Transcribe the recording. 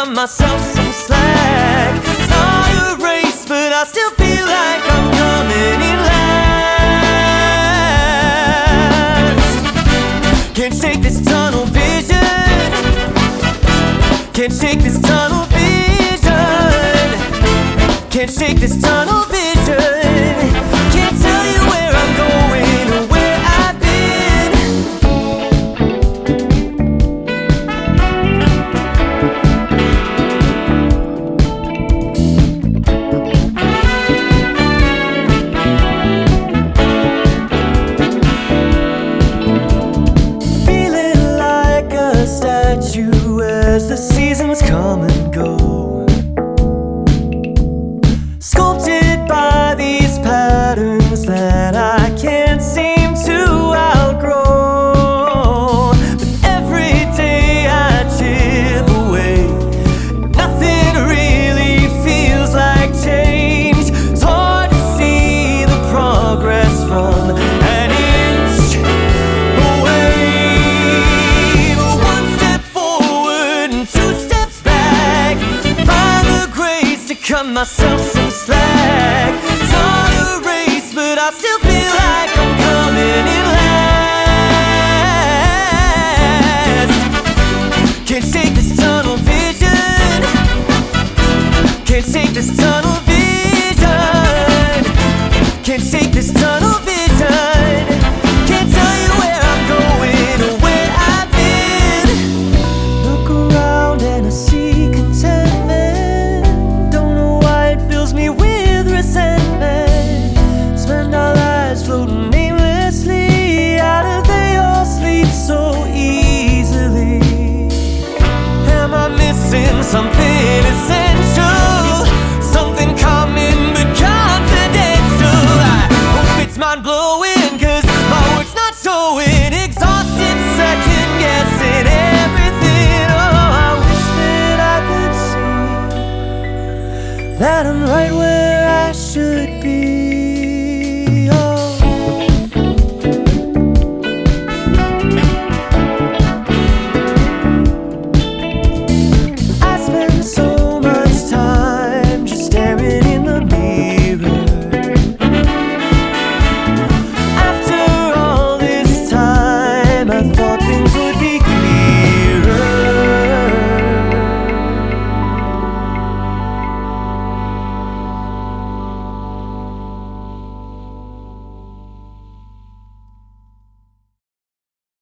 cut myself some slack. It's not a race, but I still feel like I'm coming in last. Can't shake this tunnel vision. Can't shake this tunnel vision. Can't shake this tunnel vision. Can't tell you where I'm going or where I've been. Feeling like a statue as the seasons come and go, sculpted by these patterns that I can't seem to outgrow. But every day I chip away, nothing really feels like change. It's hard to see the progress from an inch away. But one step forward and two steps back, find the grace to cut myself some slack. It's not a race, but I still feel like I'm coming in last. Can't shake this tunnel vision. Can't shake this tunnel vision. Can't shake this tunnel vision. Can't tell you where I'm going or where I've been. Look around and I see contentment. Don't know why it fills me with resentment. Spend our lives floating aimlessly. How do they all sleep so easily? Am I missing something essential? Something common but confidential. I hope it's mind-blowing, 'cause my work's not showing. Exhausted, second guessing everything. Oh, I wish that I could see that I'm right where I should be.